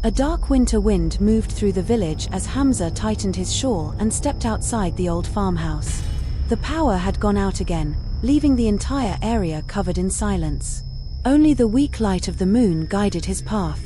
A dark winter wind moved through the village as Hamza tightened his shawl and stepped outside the old farmhouse. The power had gone out again, leaving the entire area covered in silence. Only the weak light of the moon guided his path.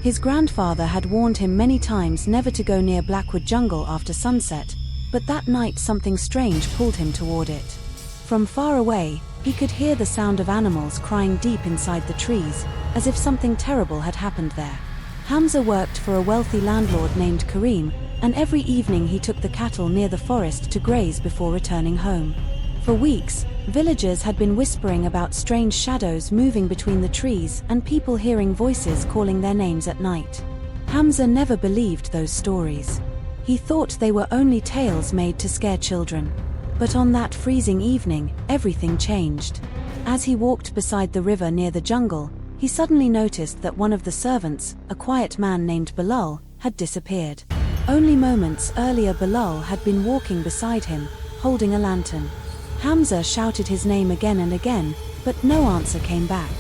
His grandfather had warned him many times never to go near Blackwood Jungle after sunset, but that night something strange pulled him toward it. From far away, he could hear the sound of animals crying deep inside the trees, as if something terrible had happened there. Hamza worked for a wealthy landlord named Karim, and every evening he took the cattle near the forest to graze before returning home. For weeks, villagers had been whispering about strange shadows moving between the trees and people hearing voices calling their names at night. Hamza never believed those stories. He thought they were only tales made to scare children. But on that freezing evening, everything changed. As he walked beside the river near the jungle, he suddenly noticed that one of the servants, a quiet man named Bilal, had disappeared. Only moments earlier Bilal had been walking beside him, holding a lantern. Hamza shouted his name again and again, but no answer came back.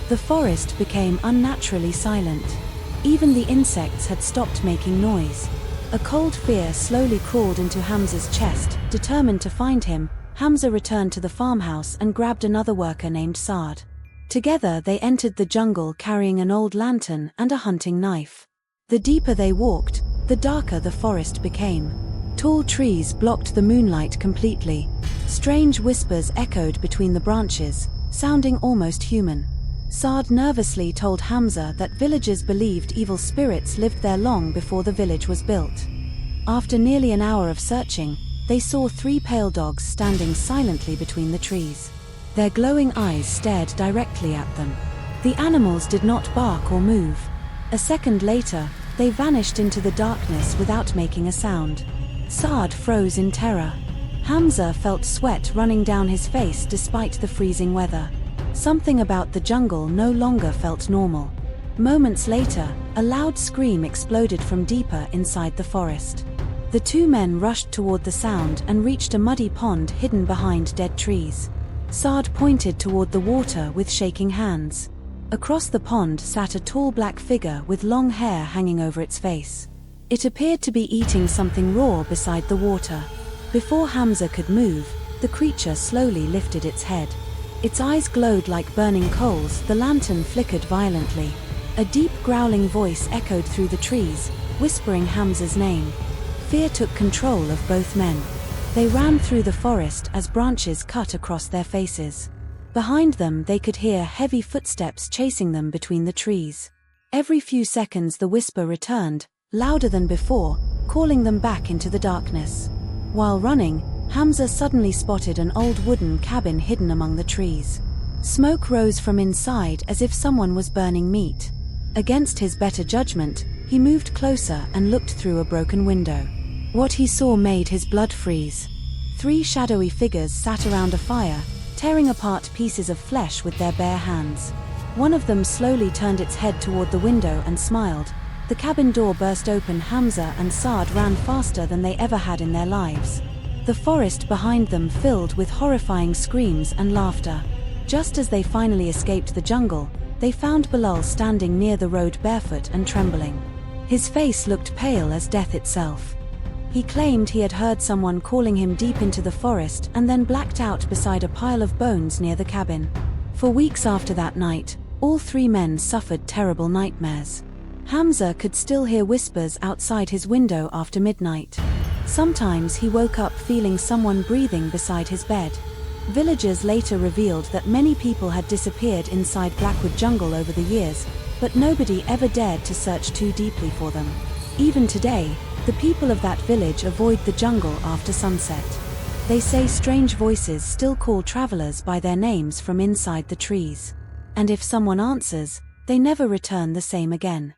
The forest became unnaturally silent. Even the insects had stopped making noise. A cold fear slowly crawled into Hamza's chest. Determined to find him, Hamza returned to the farmhouse and grabbed another worker named Saad. Together they entered the jungle carrying an old lantern and a hunting knife. The deeper they walked, the darker the forest became. Tall trees blocked the moonlight completely. Strange whispers echoed between the branches, sounding almost human. Saad nervously told Hamza that villagers believed evil spirits lived there long before the village was built. After nearly an hour of searching, they saw 3 pale dogs standing silently between the trees. Their glowing eyes stared directly at them. The animals did not bark or move. A second later, they vanished into the darkness without making a sound. Saad froze in terror. Hamza felt sweat running down his face despite the freezing weather. Something about the jungle no longer felt normal. Moments later, a loud scream exploded from deeper inside the forest. The 2 men rushed toward the sound and reached a muddy pond hidden behind dead trees. Saad pointed toward the water with shaking hands. Across the pond sat a tall black figure with long hair hanging over its face. It appeared to be eating something raw beside the water. Before Hamza could move, the creature slowly lifted its head. Its eyes glowed like burning coals. The lantern flickered violently. A deep growling voice echoed through the trees, whispering Hamza's name. Fear took control of both men. They ran through the forest as branches cut across their faces. Behind them they could hear heavy footsteps chasing them between the trees. Every few seconds the whisper returned, louder than before, calling them back into the darkness. While running, Hamza suddenly spotted an old wooden cabin hidden among the trees. Smoke rose from inside as if someone was burning meat. Against his better judgment, he moved closer and looked through a broken window. What he saw made his blood freeze. 3 shadowy figures sat around a fire, tearing apart pieces of flesh with their bare hands. One of them slowly turned its head toward the window and smiled. The cabin door burst open. Hamza and Saad ran faster than they ever had in their lives. The forest behind them filled with horrifying screams and laughter. Just as they finally escaped the jungle, they found Bilal standing near the road barefoot and trembling. His face looked pale as death itself. He claimed he had heard someone calling him deep into the forest and then blacked out beside a pile of bones near the cabin. For weeks after that night, all 3 men suffered terrible nightmares. Hamza could still hear whispers outside his window after midnight. Sometimes he woke up feeling someone breathing beside his bed. Villagers later revealed that many people had disappeared inside Blackwood Jungle over the years, but nobody ever dared to search too deeply for them. Even today, the people of that village avoid the jungle after sunset. They say strange voices still call travelers by their names from inside the trees. And if someone answers, they never return the same again.